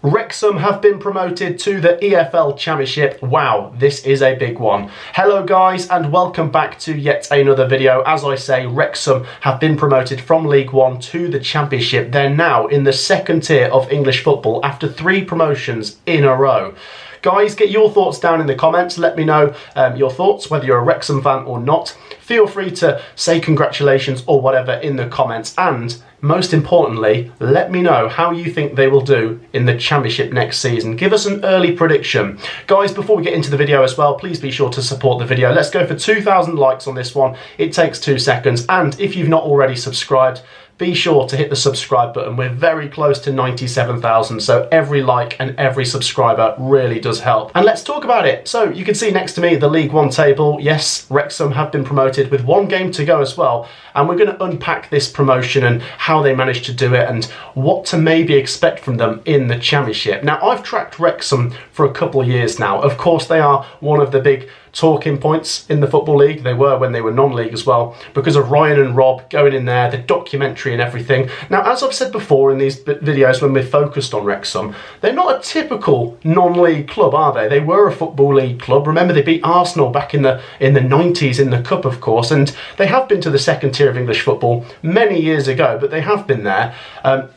Wrexham have been promoted to the EFL Championship. Wow, this is a big one. Hello guys and welcome back to yet another video. As I say, Wrexham have been promoted from League One to the Championship. They're now in the second tier of English football after 3 promotions in a row. Guys, get your thoughts down in the comments. Let me know your thoughts, whether you're a Wrexham fan or not. Feel free to say congratulations or whatever in the comments. And most importantly, let me know how you think they will do in the Championship next season. Give us an early prediction. Guys, before we get into the video as well, please be sure to support the video. Let's go for 2,000 likes on this one. It takes 2 seconds. And if you've not already subscribed, be sure to hit the subscribe button. We're very close to 97,000, so every like and every subscriber really does help. And let's talk about it. So you can see next to me the League One table. Yes, Wrexham have been promoted with 1 game to go as well. And we're going to unpack this promotion and how they managed to do it and what to maybe expect from them in the Championship. Now, I've tracked Wrexham for a couple of years now. Of course, they are one of the big talking points in the Football League. They were when they were non-league as well, because of Ryan and Rob going in there, the documentary and everything. Now, as I've said before in these videos when we're focused on Wrexham, they're not a typical non-league club, are they? They were a Football League club. Remember, they beat Arsenal back in the 90s in the Cup, of course, and they have been to the second tier of English football many years ago, but they have been there.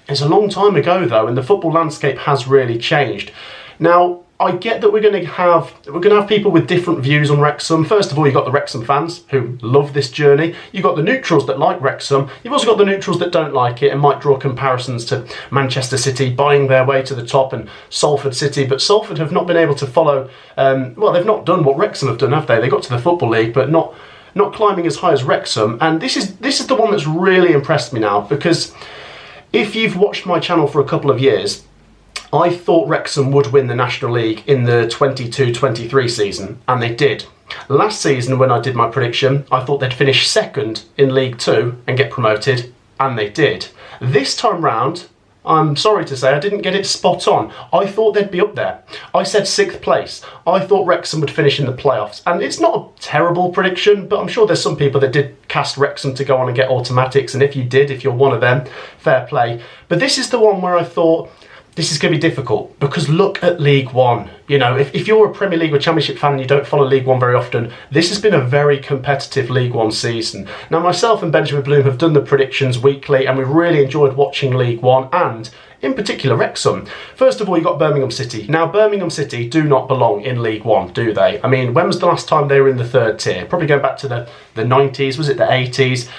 It's a long time ago, though, and the football landscape has really changed. Now, I get that we're going to have people with different views on Wrexham. First of all, you've got the Wrexham fans who love this journey. You've got the neutrals that like Wrexham. You've also got the neutrals that don't like it and might draw comparisons to Manchester City buying their way to the top and Salford City. But Salford have not been able to follow, well, they've not done what Wrexham have done, have they? They got to the Football League, but not climbing as high as Wrexham. And this is the one that's really impressed me now, because if you've watched my channel for a couple of years, I thought Wrexham would win the National League in the 22-23 season, and they did. Last season, when I did my prediction, I thought they'd finish second in League 2 and get promoted, and they did. This time round, I'm sorry to say, I didn't get it spot on. I thought they'd be up there. I said 6th place. I thought Wrexham would finish in the playoffs. And it's not a terrible prediction, but I'm sure there's some people that did cast Wrexham to go on and get automatics. And if you did, if you're one of them, fair play. But this is the one where I thought, this is going to be difficult, because look at League One. You know, if you're a Premier League or Championship fan and you don't follow League One very often, this has been a very competitive League One season. Now, myself and Benjamin Bloom have done the predictions weekly, and we've really enjoyed watching League One, and in particular Wrexham. First of all, you've got Birmingham City. Now, Birmingham City do not belong in League One, do they? I mean, when was the last time they were in the 3rd tier? Probably going back to the 90s, was it the 80s?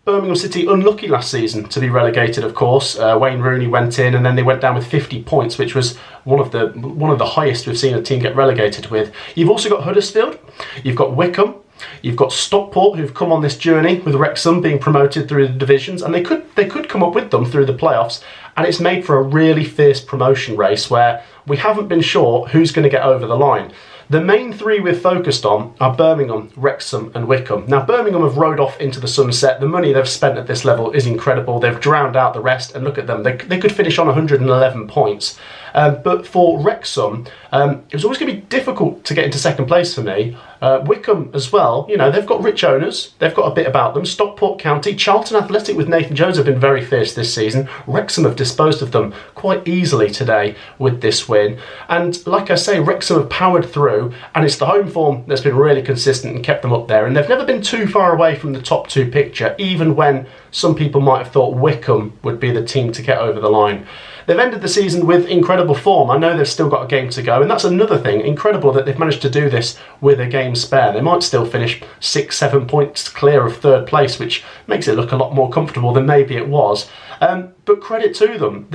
Birmingham City unlucky last season to be relegated, of course. Wayne Rooney went in and then they went down with 50 points, which was one of the highest we've seen a team get relegated with. You've also got Huddersfield, you've got Wycombe, you've got Stockport, who've come on this journey with Wrexham being promoted through the divisions, and they could come up with them through the playoffs, and it's made for a really fierce promotion race where we haven't been sure who's going to get over the line. The main 3 we've focused on are Birmingham, Wrexham and Wycombe. Now, Birmingham have rode off into the sunset. The money they've spent at this level is incredible. They've drowned out the rest, and look at them. They could finish on 111 points. But for Wrexham, it was always going to be difficult to get into 2nd place for me. Wycombe as well, you know, they've got rich owners. They've got a bit about them. Stockport County, Charlton Athletic with Nathan Jones have been very fierce this season. Wrexham have disposed of them quite easily today with this win. And like I say, Wrexham have powered through, and it's the home form that's been really consistent and kept them up there. And they've never been too far away from the top 2 picture, even when some people might have thought Wycombe would be the team to get over the line. They've ended the season with incredible form. I know they've still got a game to go, and that's another thing. Incredible that they've managed to do this with a game spare. They might still finish 6-7 points clear of 3rd place, which makes it look a lot more comfortable than maybe it was. But credit to them.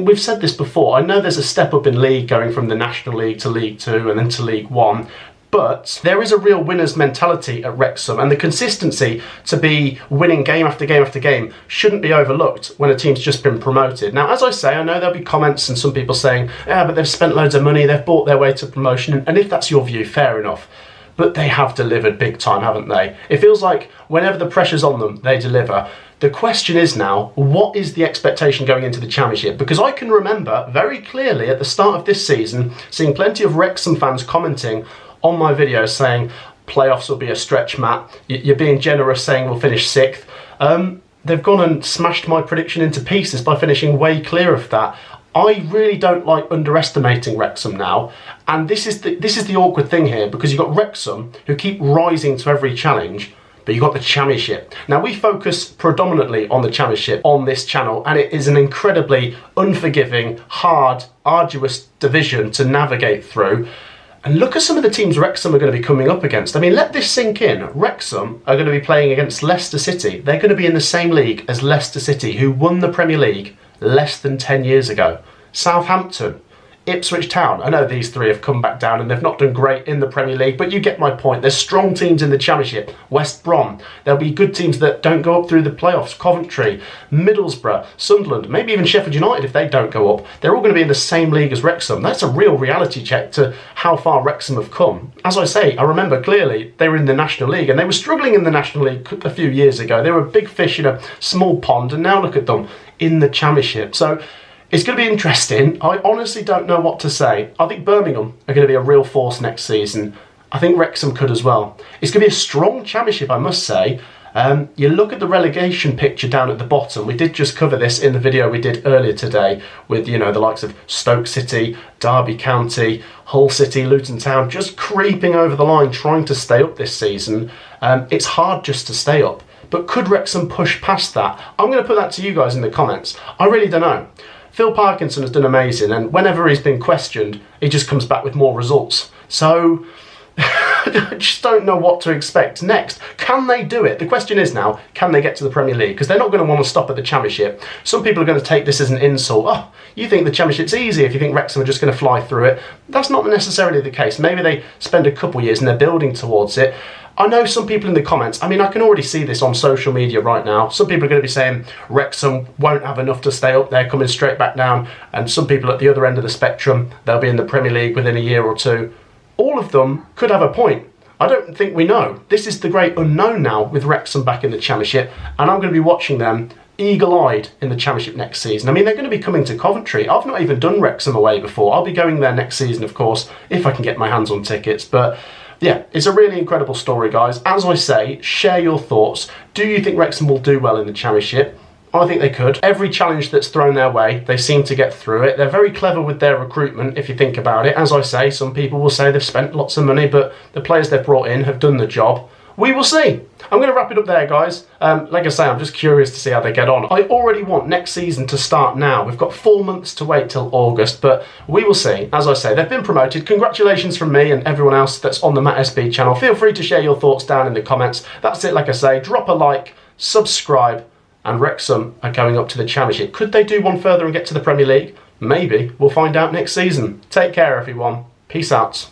We've said this before. I know there's a step up in league going from the National League to League 2 and then to League 1. But there is a real winner's mentality at Wrexham, and the consistency to be winning game after game after game shouldn't be overlooked when a team's just been promoted. Now, as I say, I know there'll be comments and some people saying, yeah, but they've spent loads of money, they've bought their way to promotion, and if that's your view, fair enough. But they have delivered big time, haven't they? It feels like whenever the pressure's on them, they deliver. The question is now, what is the expectation going into the Championship? Because I can remember very clearly at the start of this season, seeing plenty of Wrexham fans commenting on my videos saying playoffs will be a stretch, Matt. You're being generous saying we'll finish 6th. They've gone and smashed my prediction into pieces by finishing way clear of that. I really don't like underestimating Wrexham now, and this is the awkward thing here, because you've got Wrexham who keep rising to every challenge, but you've got the Championship. Now, we focus predominantly on the Championship on this channel, and it is an incredibly unforgiving, hard, arduous division to navigate through. And look at some of the teams Wrexham are going to be coming up against. I mean, let this sink in. Wrexham are going to be playing against Leicester City. They're going to be in the same league as Leicester City, who won the Premier League less than 10 years ago. Southampton, Ipswich Town. I know these three have come back down and they've not done great in the Premier League, but you get my point. There's strong teams in the Championship. West Brom. There'll be good teams that don't go up through the playoffs. Coventry, Middlesbrough, Sunderland, maybe even Sheffield United if they don't go up. They're all going to be in the same league as Wrexham. That's a real reality check to how far Wrexham have come. As I say, I remember clearly they were in the National League and they were struggling in the National League a few years ago. They were a big fish in a small pond, and now look at them in the Championship. So it's going to be interesting. I honestly don't know what to say. I think Birmingham are going to be a real force next season. I think Wrexham could as well. It's going to be a strong Championship, I must say. You look at the relegation picture down at the bottom. We did just cover this in the video we did earlier today with, you know, the likes of Stoke City, Derby County, Hull City, Luton Town, just creeping over the line, trying to stay up this season. It's hard just to stay up. But could Wrexham push past that? I'm going to put that to you guys in the comments. I really don't know. Phil Parkinson has done amazing, and whenever he's been questioned, he just comes back with more results. So, I just don't know what to expect next. Can they do it? The question is now, can they get to the Premier League? Because they're not going to want to stop at the Championship. Some people are going to take this as an insult. Oh, you think the Championship's easy if you think Wrexham are just going to fly through it. That's not necessarily the case. Maybe they spend a couple of years and they're building towards it. I know some people in the comments, I mean, I can already see this on social media right now. Some people are going to be saying Wrexham won't have enough to stay up, they're coming straight back down. And some people at the other end of the spectrum, they'll be in the Premier League within a year or two. All of them could have a point. I don't think we know. This is the great unknown now with Wrexham back in the Championship, and I'm going to be watching them eagle-eyed in the Championship next season. I mean, they're going to be coming to Coventry. I've not even done Wrexham away before. I'll be going there next season, of course, if I can get my hands on tickets. But yeah, it's a really incredible story, guys. As I say, share your thoughts. Do you think Wrexham will do well in the Championship? I think they could. Every challenge that's thrown their way, they seem to get through it. They're very clever with their recruitment, if you think about it. As I say, some people will say they've spent lots of money, but the players they've brought in have done the job. We will see. I'm going to wrap it up there, guys. Like I say, I'm just curious to see how they get on. I already want next season to start now. We've got 4 months to wait till August, but we will see. As I say, they've been promoted. Congratulations from me and everyone else that's on the Matt SB channel. Feel free to share your thoughts down in the comments. That's it, like I say. Drop a like, subscribe, and Wrexham are going up to the Championship. Could they do one further and get to the Premier League? Maybe. We'll find out next season. Take care, everyone. Peace out.